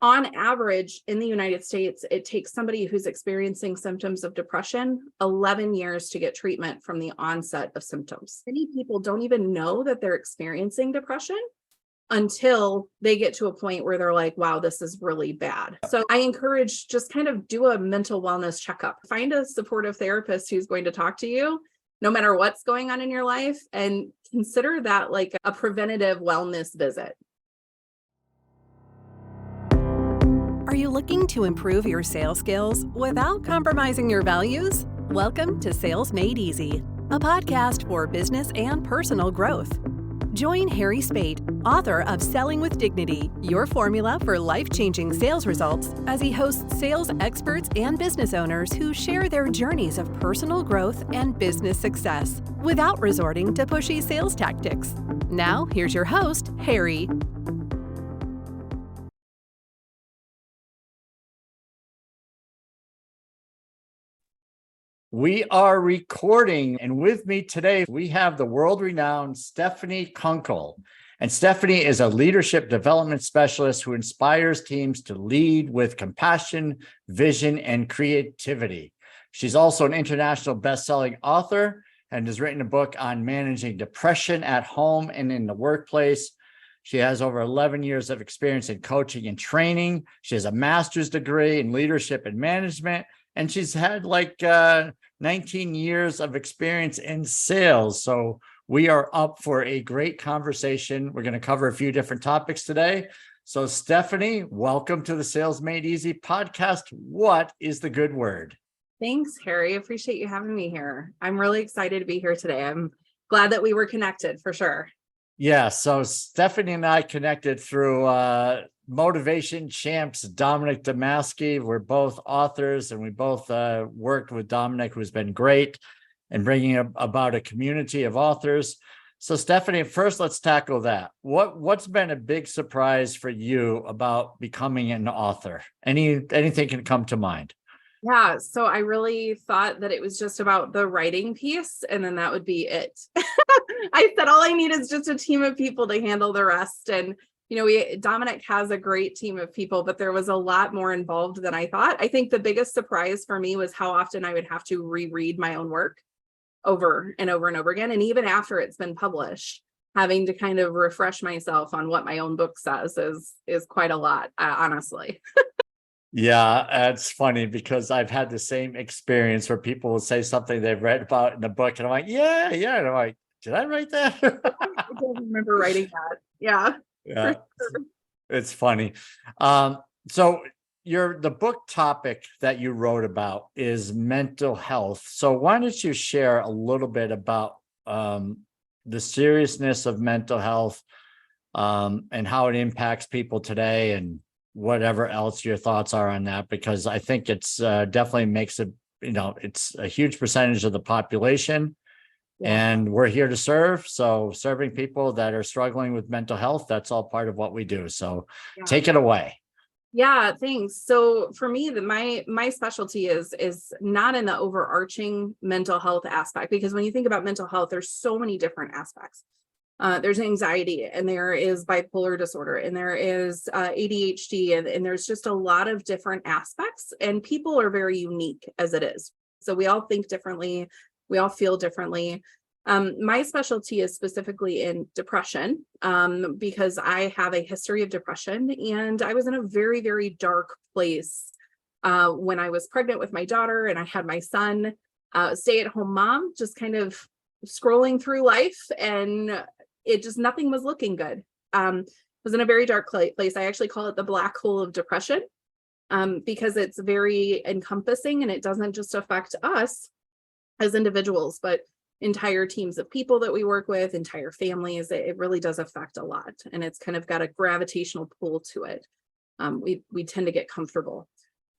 On average, in the United States, it takes somebody who's experiencing symptoms of depression 11 years to get treatment from the onset of symptoms. Many people don't even know that they're experiencing depression until they get to a point where they're like, wow, this is really bad. So I encourage just kind of do a mental wellness checkup. Find a supportive therapist who's going to talk to you no matter what's going on in your life, and consider that like a preventative wellness visit. Are you looking to improve your sales skills without compromising your values? Welcome to Sales Made Easy, a podcast for business and personal growth. Join Harry Spaight, author of Selling with Dignity, your formula for life-changing sales results, as he hosts sales experts and business owners who share their journeys of personal growth and business success without resorting to pushy sales tactics. Now, here's your host, Harry. We are recording, and with me today, we have the world-renowned Stephanie Kunkel. And Stephanie is a leadership development specialist who inspires teams to lead with compassion, vision, and creativity. She's also an international best-selling author and has written a book on managing depression at home and in the workplace. She has over 11 years of experience in coaching and training. She has a master's degree in leadership and management. And she's had 19 years of experience in sales. So we are up for a great conversation. We're going to cover a few different topics today. So Stephanie, welcome to the Sales Made Easy podcast. What is the good word? Thanks, Harry. Appreciate you having me here. I'm really excited to be here today. I'm glad that we were connected for sure. Yeah. So Stephanie and I connected through Motivation Champs, Dominic Damaski. We're both authors, and we both worked with Dominic, who's been great in bringing about a community of authors. So Stephanie, first, let's tackle that. What's been a big surprise for you about becoming an author? Anything can come to mind? Yeah, so I really thought that it was just about the writing piece, and then that would be it. I said all I need is just a team of people to handle the rest. And Dominic has a great team of people, but there was a lot more involved than I thought. I think the biggest surprise for me was how often I would have to reread my own work over and over and over again. And even after it's been published, having to kind of refresh myself on what my own book says is quite a lot, honestly. Yeah, it's funny because I've had the same experience where people will say something they've read about in the book, and I'm like, yeah. And I'm like, did I write that? I don't remember writing that. Yeah. Yeah, it's funny. So the book topic that you wrote about is mental health. So why don't you share a little bit about the seriousness of mental health and how it impacts people today, and whatever else your thoughts are on that, because I think it's definitely makes it, it's a huge percentage of the population. Yeah. And we're here to serve. So serving people that are struggling with mental health, that's all part of what we do. So Take it away. Yeah, thanks. So for me, my specialty is not in the overarching mental health aspect, because when you think about mental health, there's so many different aspects. There's anxiety, and there is bipolar disorder, and there is ADHD, and there's just a lot of different aspects, and people are very unique as it is. So we all think differently. We all feel differently. My specialty is specifically in depression, because I have a history of depression, and I was in a very, very dark place when I was pregnant with my daughter, and I had my son, stay-at-home mom, just kind of scrolling through life, and it just, nothing was looking good. I was in a very dark place. I actually call it the black hole of depression, because it's very encompassing, and it doesn't just affect us as individuals, but entire teams of people that we work with, entire families. It really does affect a lot, and it's kind of got a gravitational pull to it. We tend to get comfortable.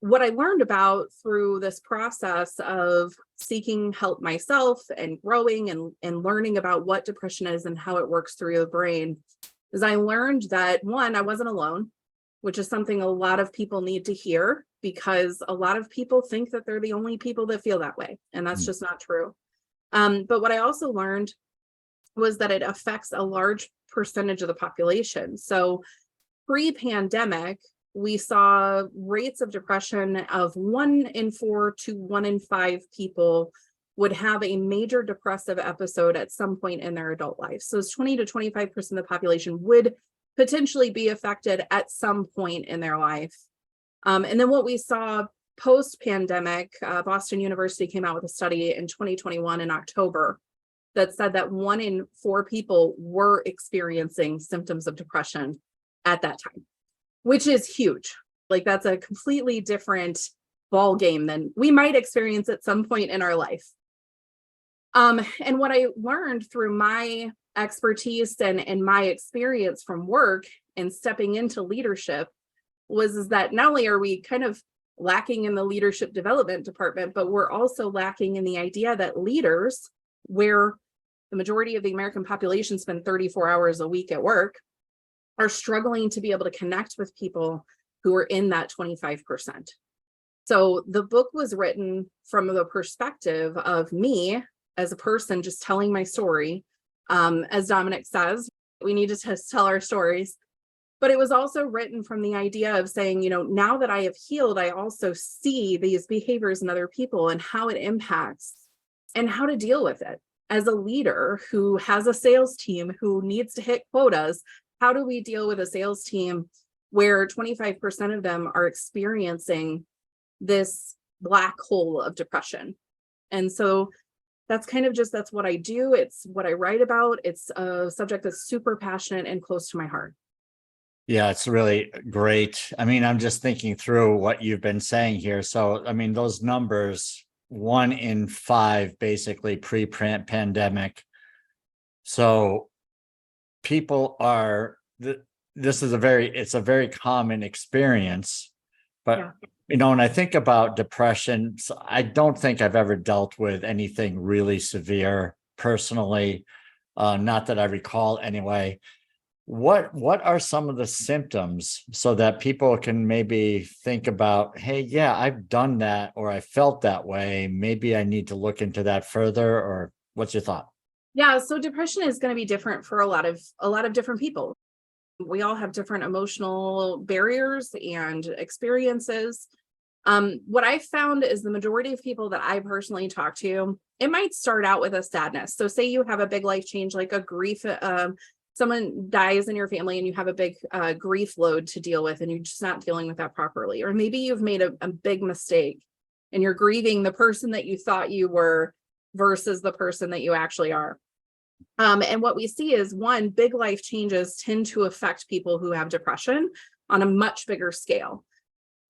What I learned about through this process of seeking help myself and growing and learning about what depression is and how it works through the brain is I learned that, one, I wasn't alone, which is something a lot of people need to hear, because a lot of people think that they're the only people that feel that way, and that's just not true. But what I also learned was that it affects a large percentage of the population. So pre-pandemic, we saw rates of depression of 1 in 4 to 1 in 5 people would have a major depressive episode at some point in their adult life. So it's 20 to 25% of the population would potentially be affected at some point in their life. And then what we saw post-pandemic, Boston University came out with a study in 2021 in October that said that 1 in 4 people were experiencing symptoms of depression at that time, which is huge. Like, that's a completely different ball game than we might experience at some point in our life. And what I learned through my expertise and my experience from work and stepping into leadership is that not only are we kind of lacking in the leadership development department, but we're also lacking in the idea that leaders, where the majority of the American population spend 34 hours a week at work, are struggling to be able to connect with people who are in that 25%. So the book was written from the perspective of me as a person, just telling my story. As Dominic says, we need to just tell our stories. But it was also written from the idea of saying, now that I have healed, I also see these behaviors in other people and how it impacts and how to deal with it. As a leader who has a sales team who needs to hit quotas, how do we deal with a sales team where 25% of them are experiencing this black hole of depression? And so that's that's what I do. It's what I write about. It's a subject that's super passionate and close to my heart. Yeah, it's really great. I mean, I'm just thinking through what you've been saying here. So, I mean, those numbers, 1 in 5, basically pre-pandemic. So people it's a very common experience, but Yeah. When I think about depression, I don't think I've ever dealt with anything really severe personally, not that I recall anyway. What are some of the symptoms so that people can maybe think about, hey, yeah, I've done that, or I felt that way. Maybe I need to look into that further, or what's your thought? Yeah, so depression is going to be different for a lot of different people. We all have different emotional barriers and experiences. What I found is the majority of people that I personally talk to, it might start out with a sadness. So say you have a big life change, like a grief, someone dies in your family and you have a big grief load to deal with and you're just not dealing with that properly. Or maybe you've made a big mistake and you're grieving the person that you thought you were versus the person that you actually are. And what we see is, one, big life changes tend to affect people who have depression on a much bigger scale.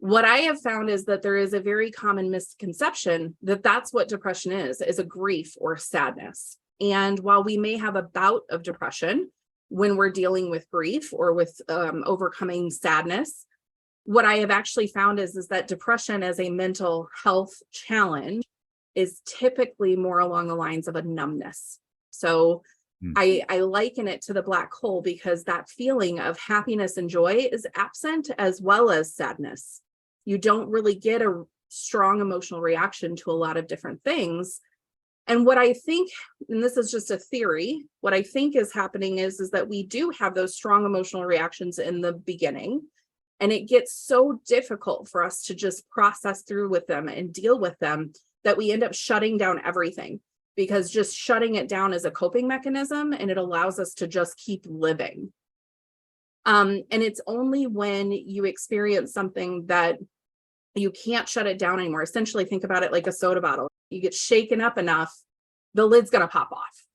What I have found is that there is a very common misconception that that's what depression is a grief or sadness. And while we may have a bout of depression when we're dealing with grief or with overcoming sadness, what I have actually found is that depression as a mental health challenge is typically more along the lines of a numbness. So I liken it to the black hole because that feeling of happiness and joy is absent, as well as sadness. You don't really get a strong emotional reaction to a lot of different things. And what I think, and this is just a theory, what I think is happening is that we do have those strong emotional reactions in the beginning, and it gets so difficult for us to just process through with them and deal with them that we end up shutting down everything, because just shutting it down is a coping mechanism and it allows us to just keep living. And it's only when you experience something that you can't shut it down anymore. Essentially, think about it like a soda bottle. You get shaken up enough, the lid's going to pop off.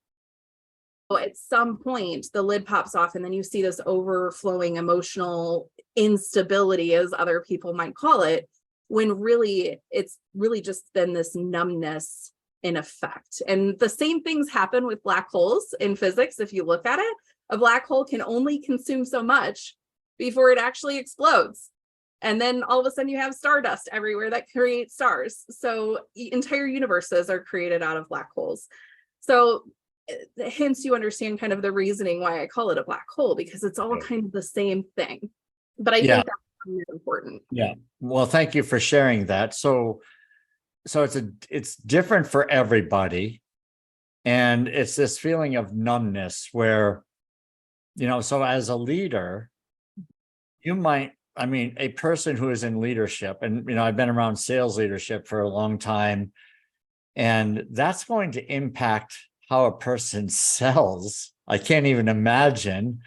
So at some point, the lid pops off, and then you see this overflowing emotional instability, as other people might call it, when really it's really just been this numbness in effect. And the same things happen with black holes in physics. If you look at it, a black hole can only consume so much before it actually explodes. And then all of a sudden you have stardust everywhere that creates stars. So entire universes are created out of black holes. So hence you understand kind of the reasoning why I call it a black hole, because it's all kind of the same thing. But I think that's really important. Yeah. Well, thank you for sharing that. So it's different for everybody. And it's this feeling of numbness where, so as a leader, you might I mean, a person who is in leadership, and I've been around sales leadership for a long time, and that's going to impact how a person sells. I can't even imagine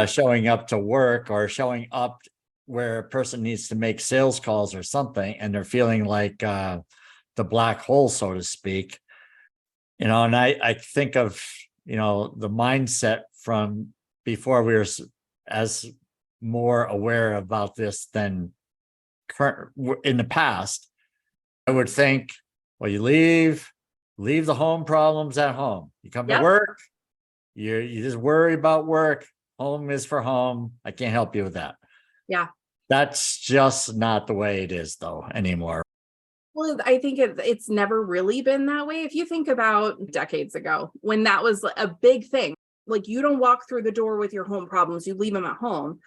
showing up to work or showing up where a person needs to make sales calls or something, and they're feeling like the black hole, so to speak. And I think of, the mindset from before we were as more aware about this than current in the past. I would think, well, you leave the home problems at home. You come to work, you just worry about work. Home is for home. I can't help you with that. Yeah. That's just not the way it is though anymore. Well, I think it's never really been that way. If you think about decades ago, when that was a big thing, like you don't walk through the door with your home problems, you leave them at home.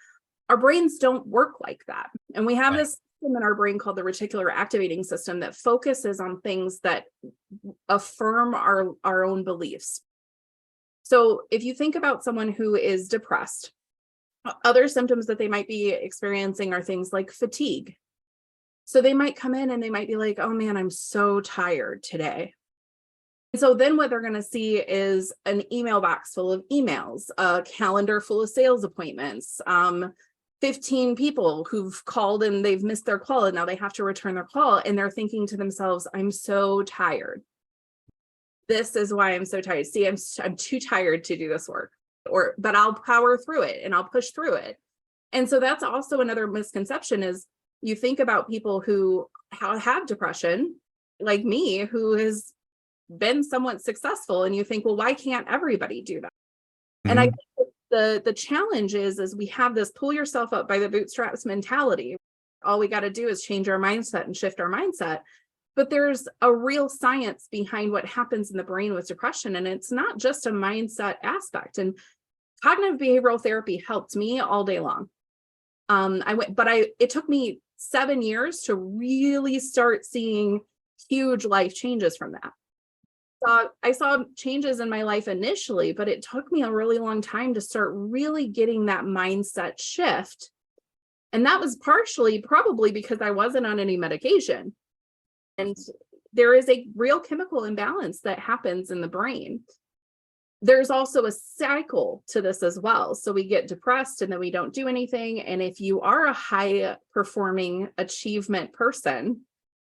Our brains don't work like that. And we have this system in our brain called the reticular activating system that focuses on things that affirm our own beliefs. So if you think about someone who is depressed, other symptoms that they might be experiencing are things like fatigue. So they might come in and they might be like, oh man, I'm so tired today. And so then what they're going to see is an email box full of emails, a calendar full of sales appointments, 15 people who've called and they've missed their call and now they have to return their call. And they're thinking to themselves, I'm so tired. This is why I'm so tired. See, I'm too tired to do this work, but I'll power through it and I'll push through it. And so that's also another misconception is you think about people who have depression, like me, who has been somewhat successful, and you think, well, why can't everybody do that? Mm-hmm. And I think the challenge is we have this pull yourself up by the bootstraps mentality. All we got to do is change our mindset and shift our mindset. But there's a real science behind what happens in the brain with depression, and it's not just a mindset aspect. And cognitive behavioral therapy helped me all day long. It took me 7 years to really start seeing huge life changes from that. I saw changes in my life initially, but it took me a really long time to start really getting that mindset shift. And that was partially probably because I wasn't on any medication. And there is a real chemical imbalance that happens in the brain. There's also a cycle to this as well. So we get depressed and then we don't do anything. And if you are a high performing achievement person,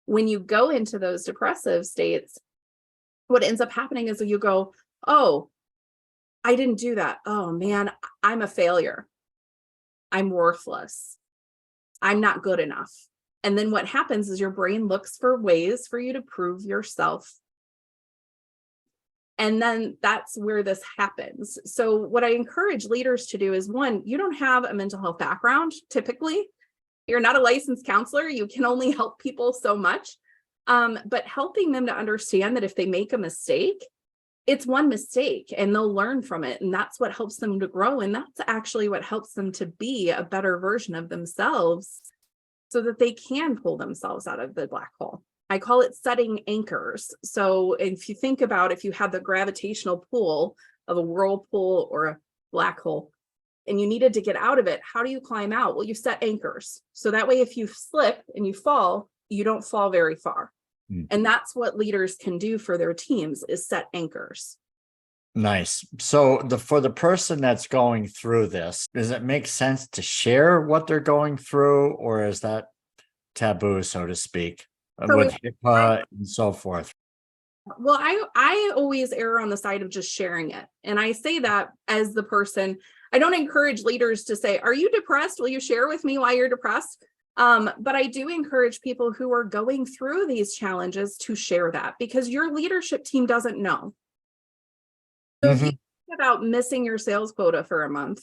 when you go into those depressive states, what ends up happening is you go, oh, I didn't do that. Oh man, I'm a failure. I'm worthless. I'm not good enough. And then what happens is your brain looks for ways for you to prove yourself. And then that's where this happens. So what I encourage leaders to do is, one, you don't have a mental health background. Typically, you're not a licensed counselor. You can only help people so much. But helping them to understand that if they make a mistake, it's one mistake and they'll learn from it. And that's what helps them to grow. And that's actually what helps them to be a better version of themselves so that they can pull themselves out of the black hole. I call it setting anchors. So if you think about if you have the gravitational pull of a whirlpool or a black hole and you needed to get out of it, how do you climb out? Well, you set anchors. So that way, if you slip and you fall, you don't fall very far. And that's what leaders can do for their teams is set anchors. Nice. So for the person that's going through this, does it make sense to share what they're going through, or is that taboo, so to speak, with HIPAA and so forth? Well, I always err on the side of just sharing it. And I say that as the person, I don't encourage leaders to say, are you depressed? Will you share with me why you're depressed? But I do encourage people who are going through these challenges to share that, because your leadership team doesn't know. So if you think about missing your sales quota for a month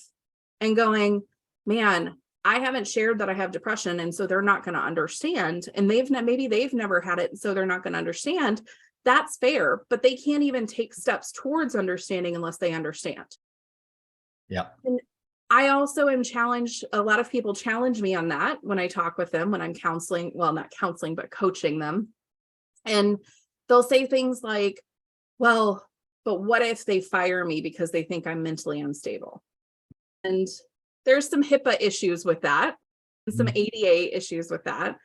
and going, man, I haven't shared that I have depression, and so they're not going to understand. And maybe they've never had it, so they're not going to understand. That's fair, but they can't even take steps towards understanding unless they understand. Yeah. And I also am challenged. A lot of people challenge me on that when I talk with them, when I'm counseling, well, not counseling, but coaching them. And they'll say things like, well, but what if they fire me because they think I'm mentally unstable? And there's some HIPAA issues with that. some ADA issues with that.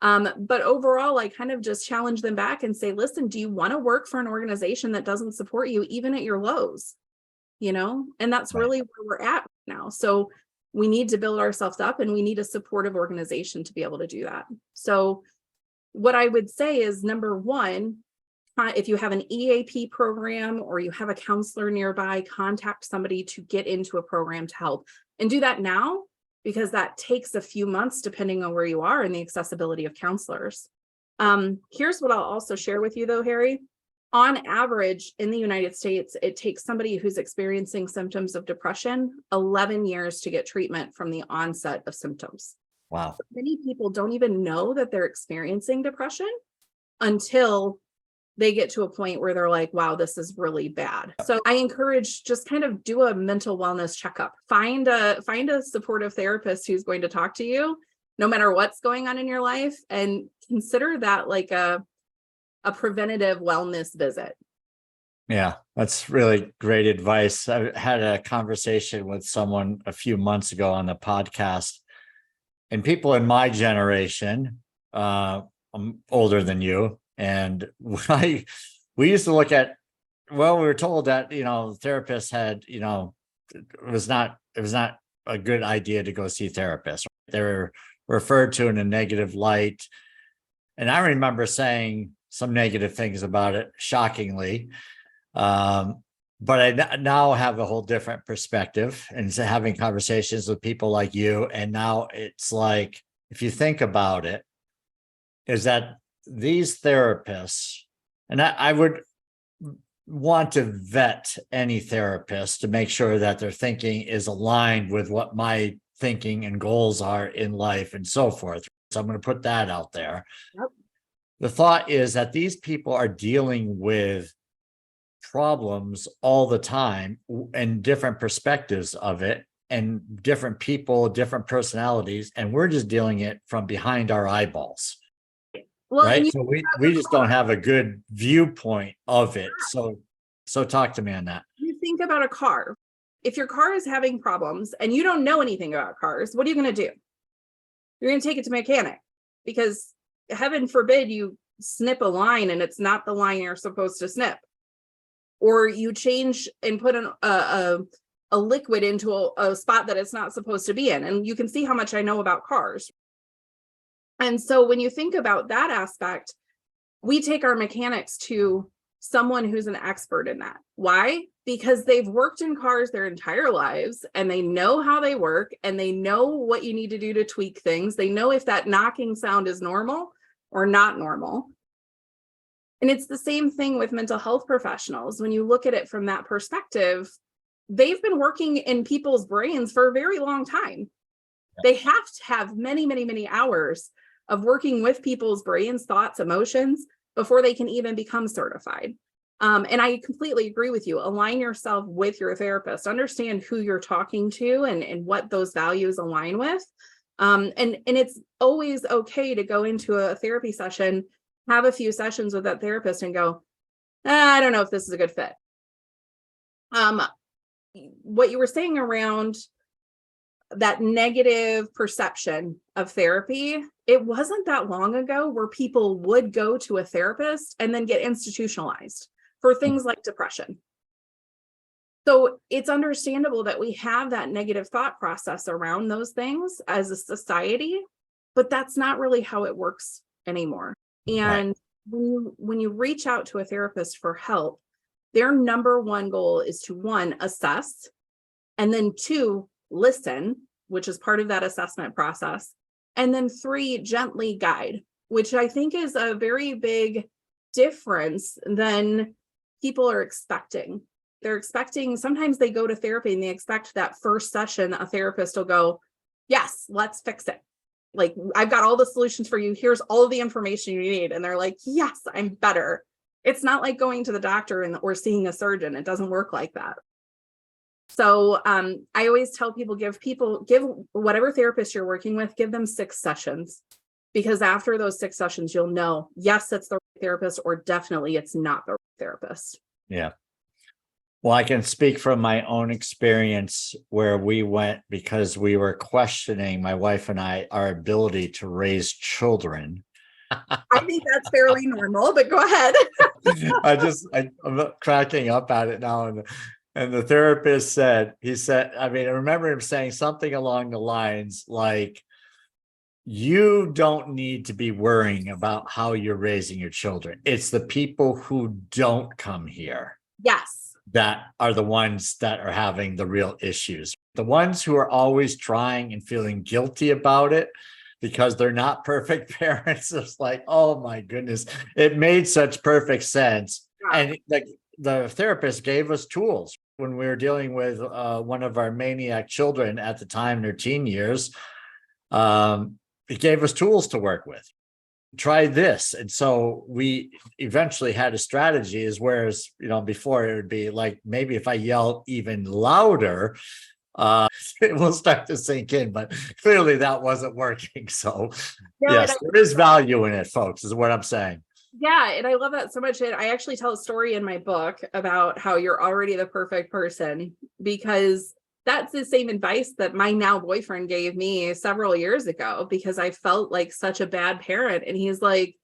But overall, I kind of just challenge them back and say, listen, do you want to work for an organization that doesn't support you even at your lows? And that's really where we're at now. So we need to build ourselves up, and we need a supportive organization to be able to do that. So what I would say is, number one, if you have an EAP program or you have a counselor nearby, contact somebody to get into a program to help, and do that now, because that takes a few months depending on where you are and the accessibility of counselors. Here's what I'll also share with you though, Harry. On average in the United States, it takes somebody who's experiencing symptoms of depression 11 years to get treatment from the onset of symptoms. Wow. Many people don't even know that they're experiencing depression until they get to a point where they're like, wow, this is really bad. So I encourage, just kind of do a mental wellness checkup. Find a supportive therapist who's going to talk to you no matter what's going on in your life, and consider that like a preventative wellness visit. Yeah, that's really great advice. I had a conversation with someone a few months ago on the podcast, and people in my generation, I'm older than you, and we used to look at, well, we were told that, therapists had, it was not a good idea to go see therapists. They were referred to in a negative light. And I remember saying some negative things about it, shockingly. But I now have a whole different perspective, and having conversations with people like you. And now it's like, if you think about it, is that these therapists, and I would want to vet any therapist to make sure that their thinking is aligned with what my thinking and goals are in life and so forth. So I'm going to put that out there. Yep. The thought is that these people are dealing with problems all the time and different perspectives of it, and different people, different personalities, and we're just dealing it from behind our eyeballs. Well, Right. So we just don't have a good viewpoint of it. So talk to me on that. you think about a car. If your car is having problems and you don't know anything about cars, what are you going to do? You're going to take it to a mechanic, because heaven forbid you snip a line and it's not the line you're supposed to snip, or you change and put a liquid into a spot that it's not supposed to be in. And you can see how much I know about cars. And so when you think about that aspect, we take our mechanics to someone who's an expert in that. Why? Because they've worked in cars their entire lives, and they know how they work, and they know what you need to do to tweak things. They know if that knocking sound is normal or not normal. And it's the same thing with mental health professionals. When you look at it from that perspective, they've been working in people's brains for a very long time. They have to have many, many, many hours of working with people's brains, thoughts, emotions before they can even become certified. And I completely agree with you. Align yourself with your therapist. Understand who you're talking to and what those values align with. And it's always okay to go into a therapy session, have a few sessions with that therapist and go, I don't know if this is a good fit. What you were saying around that negative perception of therapy, it wasn't that long ago where people would go to a therapist and then get institutionalized for things like depression. So it's understandable that we have that negative thought process around those things as a society, but that's not really how it works anymore. And when you reach out to a therapist for help, their number one goal is to, one, assess, and then two, listen, which is part of that assessment process. And then three, gently guide, which I think is a very big difference than people are expecting. They're expecting, sometimes they go to therapy and they expect that first session, a therapist will go, yes, let's fix it. Like, I've got all the solutions for you. Here's all of the information you need. And they're like, yes, I'm better. It's not like going to the doctor or seeing a surgeon. It doesn't work like that. So I always tell people, give whatever therapist you're working with, give them 6 sessions, because after those 6 sessions, you'll know, yes, it's the right therapist, or definitely it's not the right therapist. Yeah. Well, I can speak from my own experience where we went because we were questioning, my wife and I, our ability to raise children. I think that's fairly normal, but go ahead. I'm cracking up at it now. And the therapist said, I remember him saying something along the lines like, you don't need to be worrying about how you're raising your children. It's the people who don't come here Yes. that are the ones that are having the real issues. The ones who are always trying and feeling guilty about it because they're not perfect parents. It's like, oh my goodness, it made such perfect sense. Yeah. And like the therapist gave us tools when we were dealing with one of our maniac children at the time, their teen years. It gave us tools to work with. Try this. And so we eventually had a strategy, is whereas, before it would be like, maybe if I yell even louder, it will start to sink in, but clearly that wasn't working. So No, yes, there is value in it, folks, is what I'm saying. yeah, and I love that so much. I actually tell a story in my book about how you're already the perfect person, because that's the same advice that my now boyfriend gave me several years ago, because I felt like such a bad parent. And he's like,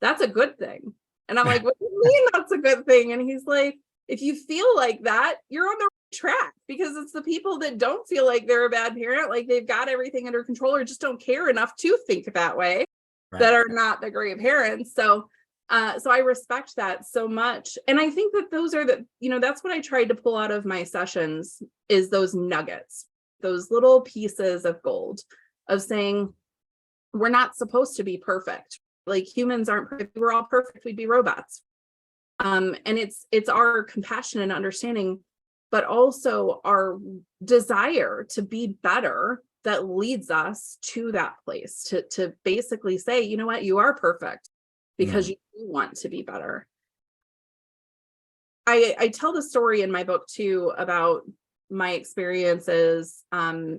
that's a good thing. And I'm like, what do you mean that's a good thing? And he's like, if you feel like that, you're on the right track, because it's the people that don't feel like they're a bad parent, like they've got everything under control or just don't care enough to think that way, Right. that are not the great parents. So I respect that so much. And I think that those are that's what I tried to pull out of my sessions, is those nuggets, those little pieces of gold of saying, we're not supposed to be perfect. Like, humans aren't perfect. If we were all perfect, we'd be robots. And it's our compassion and understanding, but also our desire to be better that leads us to that place, to basically say, you know what, you are perfect, because you want to be better. I tell the story in my book too about my experiences in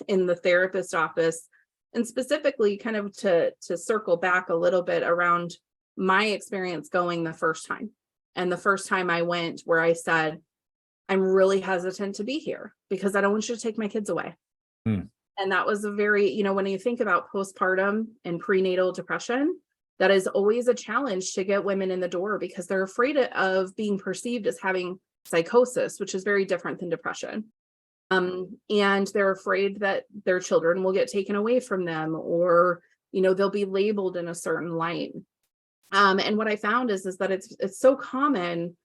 the therapist office, and specifically kind of to circle back a little bit around my experience going the first time. And the first time I went, where I said, I'm really hesitant to be here because I don't want you to take my kids away. And that was a very, when you think about postpartum and prenatal depression, that is always a challenge to get women in the door, because they're afraid of being perceived as having psychosis, which is very different than depression. And they're afraid that their children will get taken away from them, or, they'll be labeled in a certain light. And what I found is that it's so common,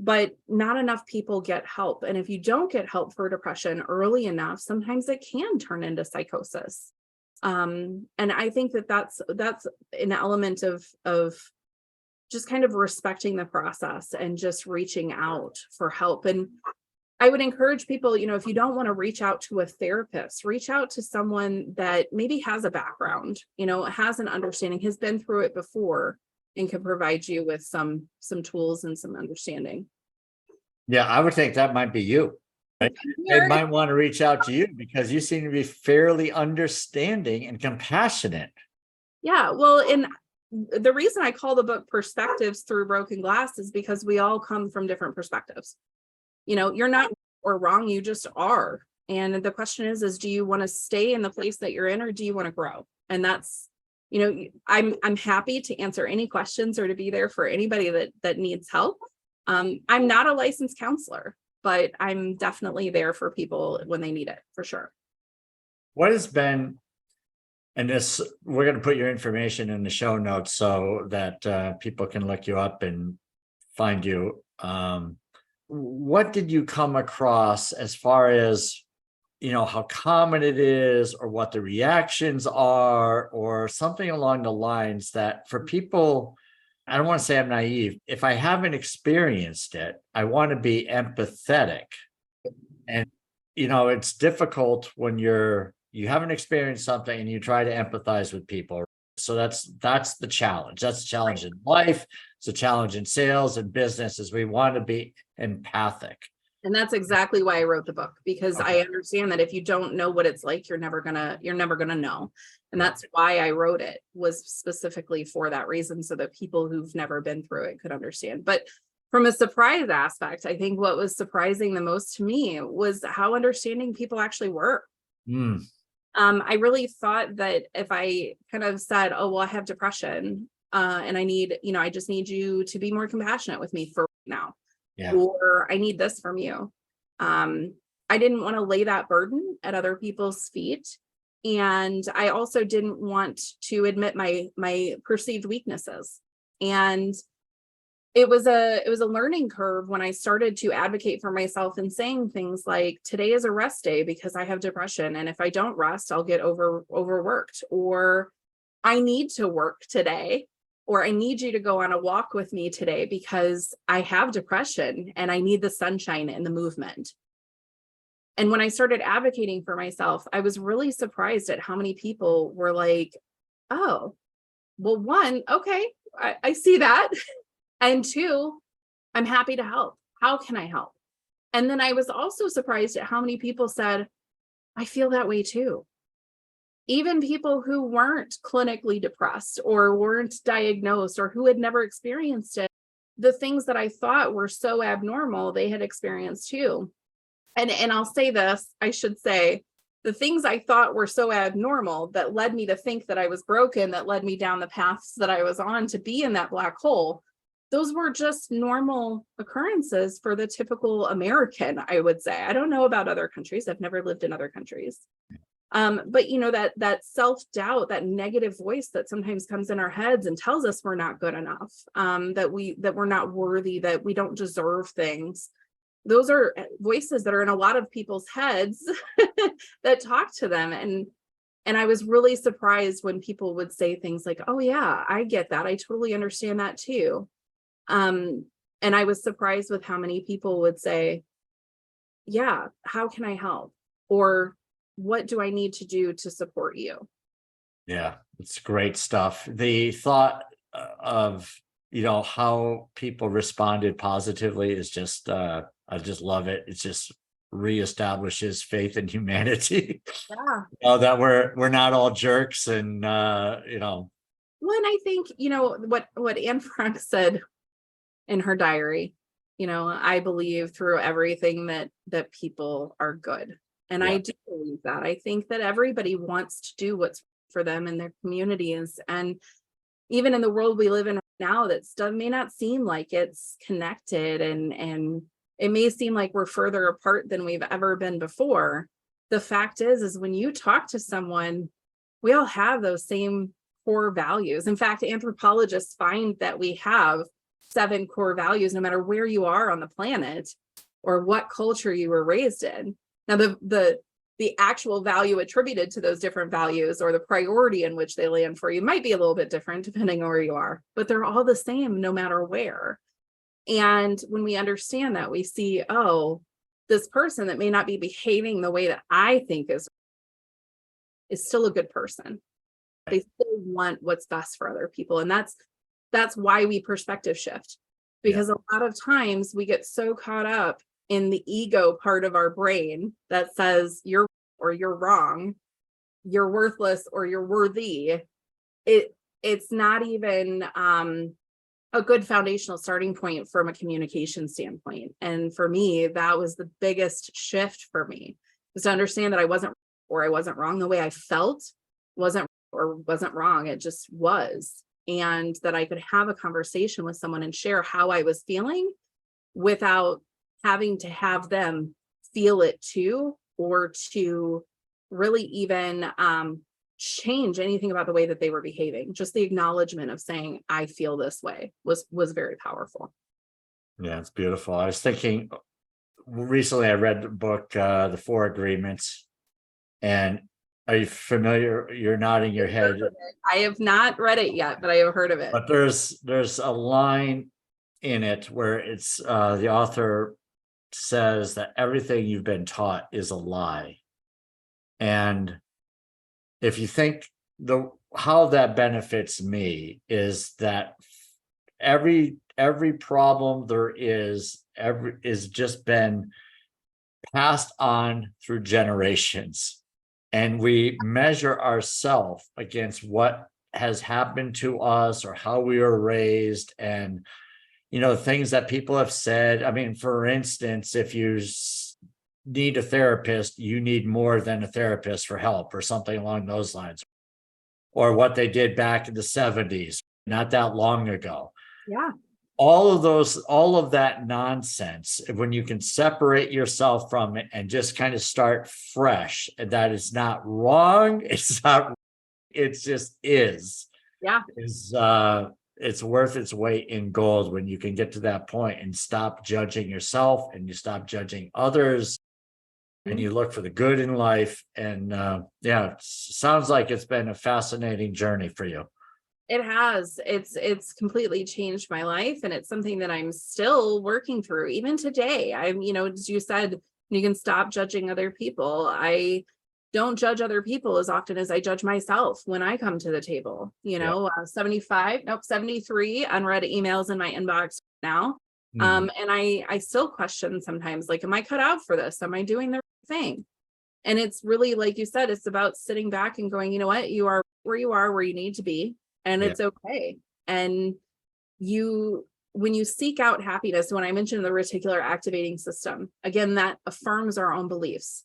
but not enough people get help. And if you don't get help for depression early enough, sometimes it can turn into psychosis. And I think that that's an element of just kind of respecting the process and just reaching out for help. And I would encourage people, if you don't want to reach out to a therapist, reach out to someone that maybe has a background, has an understanding, has been through it before, and can provide you with some tools and some understanding. Yeah, I would think that might be you. Right? They might want to reach out to you because you seem to be fairly understanding and compassionate. Yeah, well, and the reason I call the book Perspectives Through Broken Glass is because we all come from different perspectives. You're not or wrong, you just are. And the question is do you want to stay in the place that you're in, or do you want to grow? And that's, I'm happy to answer any questions or to be there for anybody that needs help. I'm not a licensed counselor, but I'm definitely there for people when they need it, for sure. What has been, and this, we're going to put your information in the show notes so that people can look you up and find you. What did you come across as far as, how common it is, or what the reactions are, or something along the lines that for people, I don't want to say I'm naive. If I haven't experienced it, I want to be empathetic. And, it's difficult when you haven't experienced something and you try to empathize with people. So that's the challenge. That's the challenge in life. It's a challenge in sales and business, is we want to be empathic. And that's exactly why I wrote the book, because I understand that if you don't know what it's like, you're never gonna know. And that's why I wrote it, was specifically for that reason, so that people who've never been through it could understand. But From a surprise aspect, I think what was surprising the most to me was how understanding people actually were. Mm, I really thought that if I kind of said, oh, well, I have depression, and I need, I just need you to be more compassionate with me for now, yeah. or I need this from you. Um, I didn't want to lay that burden at other people's feet. And I also didn't want to admit my perceived weaknesses. And it was a learning curve when I started to advocate for myself and saying things like, today is a rest day because I have depression, and if I don't rest, I'll get overworked, or I need to work today, or I need you to go on a walk with me today because I have depression and I need the sunshine and the movement. And when I started advocating for myself, I was really surprised at how many people were like, oh, well, one, okay, I see that. And two, I'm happy to help. How can I help? And then I was also surprised at how many people said, I feel that way too. Even people who weren't clinically depressed or weren't diagnosed or who had never experienced it, the things that I thought were so abnormal, they had experienced too. And I'll say this, I should say, the things I thought were so abnormal that led me to think that I was broken, that led me down the paths that I was on to be in that black hole, those were just normal occurrences for the typical American, I would say. I don't know about other countries. I've never lived in other countries. But that self-doubt, that negative voice that sometimes comes in our heads and tells us we're not good enough, that we're not worthy, that we don't deserve things. Those are voices that are in a lot of people's heads that talk to them. And I was really surprised when people would say things like, oh yeah, I get that. I totally understand that too. And I was surprised with how many people would say, yeah, how can I help? Or what do I need to do to support you? Yeah, it's great stuff. The thought of, how people responded positively is just, I just love it. It just reestablishes faith in humanity. Yeah. That we're not all jerks, and Well, and I think, what Anne Frank said in her diary, I believe through everything that people are good. And yeah, I do believe that. I think that everybody wants to do what's for them in their communities. And even in the world we live in right now, that stuff may not seem like it's connected, and it may seem like we're further apart than we've ever been before. The fact is when you talk to someone, we all have those same core values. In fact, anthropologists find that we have 7 core values, no matter where you are on the planet or what culture you were raised in. Now, the actual value attributed to those different values or the priority in which they land for you might be a little bit different depending on where you are, but they're all the same no matter where. And when we understand that, we see, oh, this person that may not be behaving the way that I think is still a good person. They still want what's best for other people. And that's why we perspective shift, because a lot of times we get so caught up in the ego part of our brain that says you're or you're wrong, you're worthless or you're worthy. It's not even a good foundational starting point from a communication standpoint. And for me, that was the biggest shift for me, was to understand that I wasn't wrong. The way I felt wasn't wrong. It just was. And that I could have a conversation with someone and share how I was feeling without having to have them feel it too, or to really even change anything about the way that they were behaving. Just the acknowledgement of saying, I feel this way was very powerful. Yeah, it's beautiful. I was thinking recently, I read the book, The Four Agreements. And are you familiar? You're nodding your head. I have not read it yet, but I have heard of it. But there's a line in it where it's the author says that everything you've been taught is a lie. And if you think how that benefits me is that every problem there is just been passed on through generations, and we measure ourselves against what has happened to us or how we were raised. And things that people have said. I mean, for instance, if you need a therapist, you need more than a therapist for help or something along those lines, or what they did back in the 70s, not that long ago. Yeah. All of that nonsense, when you can separate yourself from it and just kind of start fresh, that is not wrong. It's not, it just is. Yeah. It's worth its weight in gold when you can get to that point and stop judging yourself and you stop judging others and you look for the good in life. And yeah, it sounds like it's been a fascinating journey for you. It has. It's completely changed my life, and it's something that I'm still working through even today. I'm, as you said, you can stop judging other people. I don't judge other people as often as I judge myself when I come to the table. 73 unread emails in my inbox now. And I still question sometimes, like, am I cut out for this? Am I doing the right thing? And it's really, like you said, it's about sitting back and going, you know what, you are, where you need to be. And it's okay. And when you seek out happiness, when I mentioned the reticular activating system, again, that affirms our own beliefs.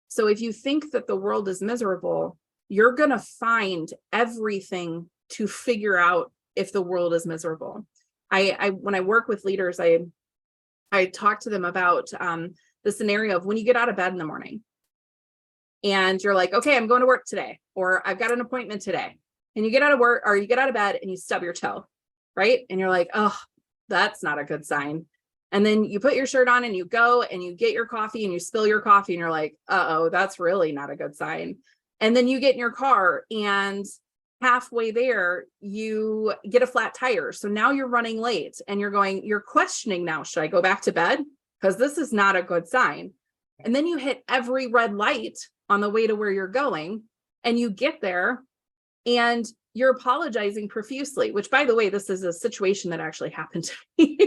So if you think that the world is miserable, you're going to find everything to figure out if the world is miserable. When I work with leaders, I talk to them about the scenario of when you get out of bed in the morning and you're like, okay, I'm going to work today, or I've got an appointment today. And you get out of work, or you get out of bed and you stub your toe, right? And you're like, oh, that's not a good sign. And then you put your shirt on and you go and you get your coffee and you spill your coffee and you're like, uh-oh, that's really not a good sign. And then you get in your car and halfway there, you get a flat tire. So now you're running late and you're questioning now, should I go back to bed? Because this is not a good sign. And then you hit every red light on the way to where you're going and you get there and you're apologizing profusely, which, by the way, this is a situation that actually happened to me.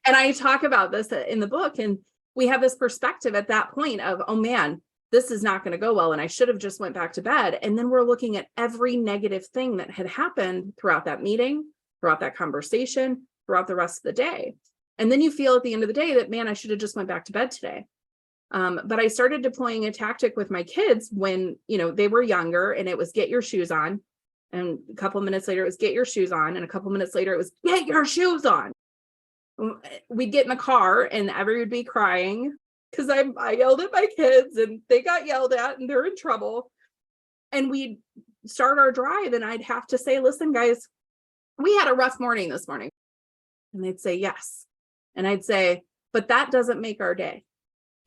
And I talk about this in the book. And we have this perspective at that point of, oh man, this is not going to go well. And I should have just went back to bed. And then we're looking at every negative thing that had happened throughout that meeting, throughout that conversation, throughout the rest of the day. And then you feel at the end of the day that, man, I should have just went back to bed today. But I started deploying a tactic with my kids when, they were younger, and it was get your shoes on. And a couple of minutes later, it was get your shoes on. And a couple of minutes later, it was get your shoes on. We'd get in the car and everyone would be crying because I yelled at my kids and they got yelled at and they're in trouble. And we'd start our drive and I'd have to say, listen, guys, we had a rough morning this morning. And they'd say, yes. And I'd say, but that doesn't make our day.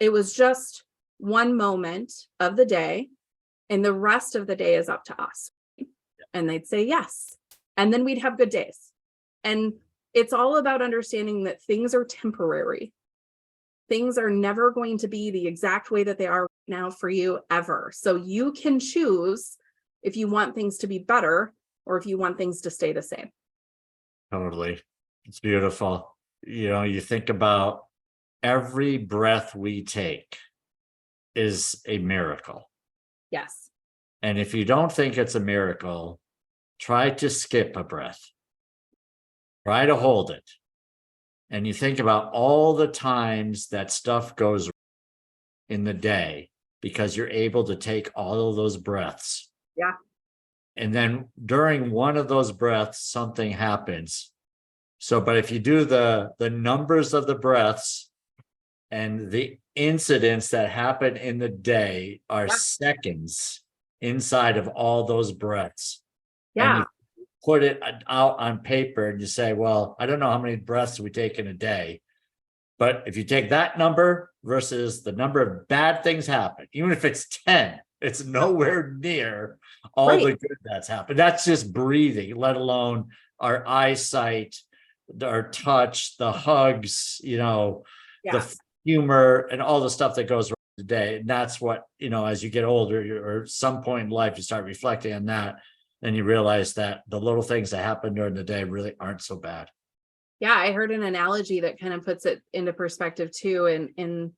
It was just one moment of the day and the rest of the day is up to us. And they'd say yes. And then we'd have good days. And it's all about understanding that things are temporary. Things are never going to be the exact way that they are now for you ever. So you can choose if you want things to be better or if you want things to stay the same. Totally. It's beautiful. You think about every breath we take is a miracle. Yes. And if you don't think it's a miracle, try to skip a breath. Try to hold it. And you think about all the times that stuff goes in the day because you're able to take all of those breaths. Yeah. And then during one of those breaths, something happens. So, but if you do the numbers of the breaths and the incidents that happen in the day are seconds inside of all those breaths. Yeah. And you put it out on paper and you say, well, I don't know how many breaths we take in a day. But if you take that number versus the number of bad things happen, even if it's 10, it's nowhere near all the good that's happened. That's just breathing, let alone our eyesight, our touch, the hugs, the humor and all the stuff that goes around today. And that's what, as you get older or some point in life, you start reflecting on that. And you realize that the little things that happen during the day really aren't so bad. Yeah, I heard an analogy that kind of puts it into perspective too. And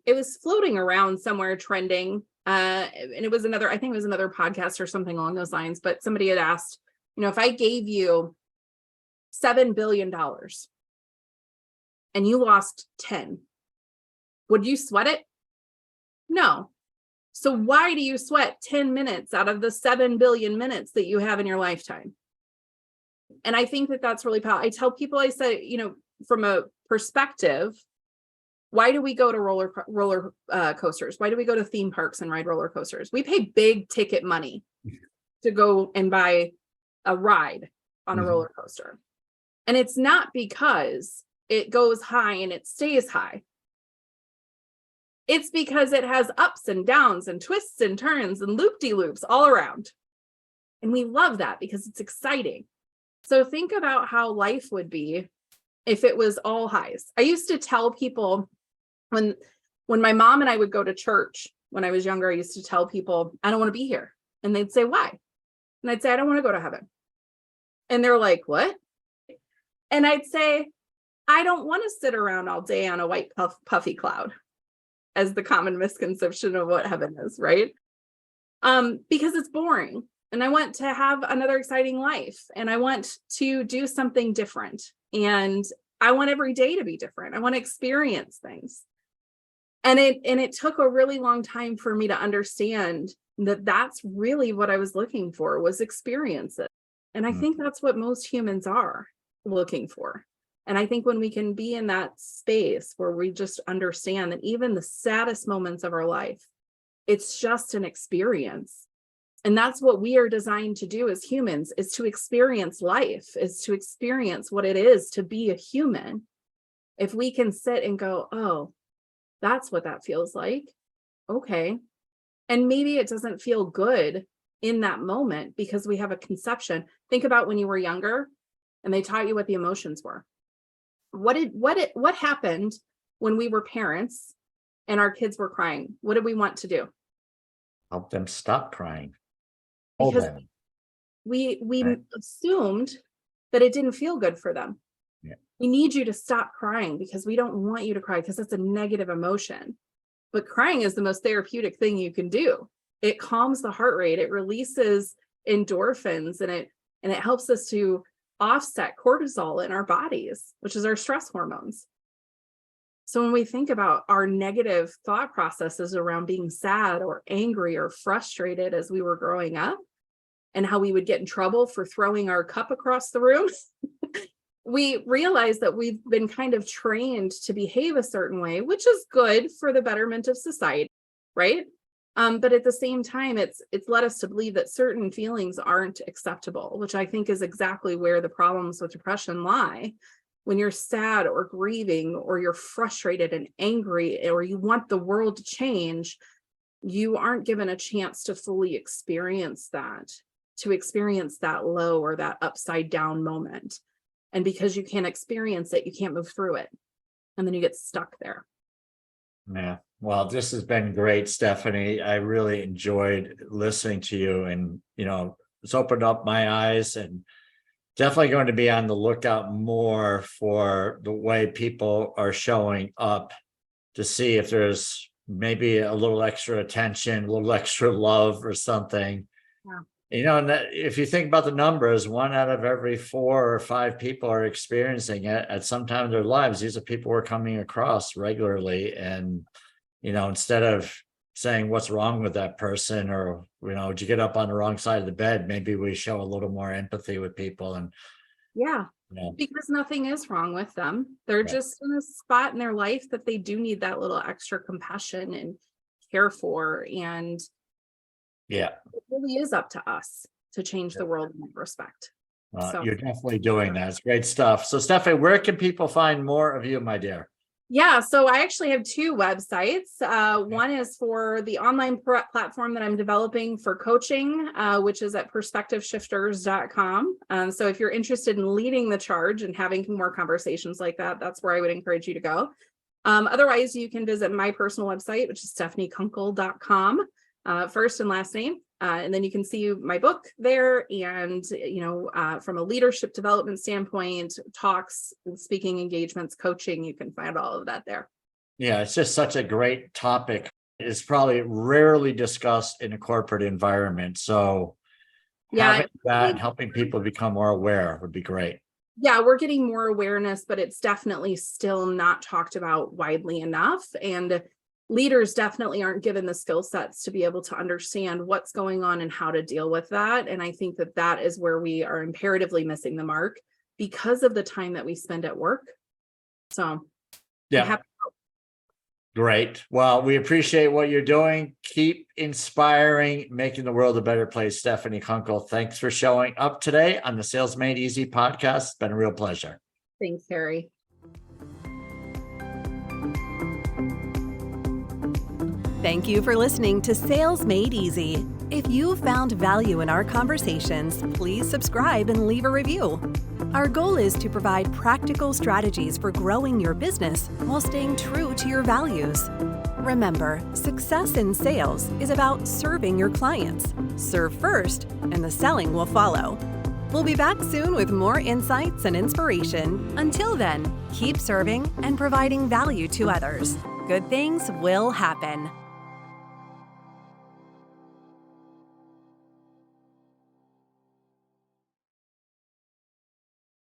it was floating around somewhere trending. And it was another podcast or something along those lines. But somebody had asked, if I gave you $7 billion and you lost 10, would you sweat it? No. So why do you sweat 10 minutes out of the 7 billion minutes that you have in your lifetime? And I think that that's really powerful. I tell people, I say, from a perspective, why do we go to roller coasters? Why do we go to theme parks and ride roller coasters? We pay big ticket money to go and buy a ride on a roller coaster. And it's not because it goes high and it stays high. It's because it has ups and downs and twists and turns and loop-de-loops all around. And we love that because it's exciting. So think about how life would be if it was all highs. I used to tell people when my mom and I would go to church when I was younger, I used to tell people, I don't want to be here. And they'd say, why? And I'd say, I don't want to go to heaven. And they're like, what? And I'd say, I don't want to sit around all day on a white puffy cloud, as the common misconception of what heaven is, right? Because it's boring. And I want to have another exciting life. And I want to do something different. And I want every day to be different. I want to experience things. And it took a really long time for me to understand that that's really what I was looking for, was experiences. And I think that's what most humans are looking for. And I think when we can be in that space where we just understand that even the saddest moments of our life, it's just an experience. And that's what we are designed to do as humans, is to experience life, is to experience what it is to be a human. If we can sit and go, oh, that's what that feels like. Okay. And maybe it doesn't feel good in that moment because we have a conception. Think about when you were younger and they taught you what the emotions were. What happened when we were parents and our kids were crying? What did we want to do? Help them stop crying. Hold Because them. we Right. assumed that it didn't feel good for them. Yeah. We need you to stop crying because we don't want you to cry because it's a negative emotion. But crying is the most therapeutic thing you can do. It calms the heart rate, it releases endorphins, and it helps us to offset cortisol in our bodies, which is our stress hormones. So when we think about our negative thought processes around being sad or angry or frustrated as we were growing up, and how we would get in trouble for throwing our cup across the room, we realize that we've been kind of trained to behave a certain way, which is good for the betterment of society, right? But at the same time, it's led us to believe that certain feelings aren't acceptable, which I think is exactly where the problems with depression lie. When you're sad or grieving, or you're frustrated and angry, or you want the world to change, you aren't given a chance to fully experience that, low or that upside down moment. And because you can't experience it, you can't move through it. And then you get stuck there. Yeah. Well, this has been great, Stephanie. I really enjoyed listening to you, and, it's opened up my eyes, and definitely going to be on the lookout more for the way people are showing up to see if there's maybe a little extra attention, a little extra love or something. Yeah. And that, if you think about the numbers, 1 out of every 4 or 5 people are experiencing it at some time in their lives. These are people we're coming across regularly. And, instead of saying what's wrong with that person, or, did you get up on the wrong side of the bed? Maybe we show a little more empathy with people. And Yeah, because nothing is wrong with them. They're just in a spot in their life that they do need that little extra compassion and care for. And yeah, it really is up to us to change the world in that respect. So you're definitely doing that. It's great stuff. So, Stephanie, where can people find more of you, my dear? yeah, so I actually have 2 websites. One is for the online platform that I'm developing for coaching, which is at perspectiveshifters.com. So if you're interested in leading the charge and having more conversations like that, that's where I would encourage you to go. Otherwise, you can visit my personal website, which is stephaniekunkel.com, first and last name. And then you can see my book there. And, from a leadership development standpoint, talks, speaking engagements, coaching, you can find all of that there. Yeah, it's just such a great topic. It's probably rarely discussed in a corporate environment. So having that and helping people become more aware would be great. Yeah, we're getting more awareness, but it's definitely still not talked about widely enough. And leaders definitely aren't given the skill sets to be able to understand what's going on and how to deal with that. And I think that that is where we are imperatively missing the mark because of the time that we spend at work. So Yeah. Great. Well, we appreciate what you're doing. Keep inspiring, making the world a better place. Stephanie Kunkel, thanks for showing up today on the Sales Made Easy podcast. It's been a real pleasure. Thanks, Harry. Thank you for listening to Sales Made Easy. If you found value in our conversations, please subscribe and leave a review. Our goal is to provide practical strategies for growing your business while staying true to your values. Remember, success in sales is about serving your clients. Serve first, and the selling will follow. We'll be back soon with more insights and inspiration. Until then, keep serving and providing value to others. Good things will happen.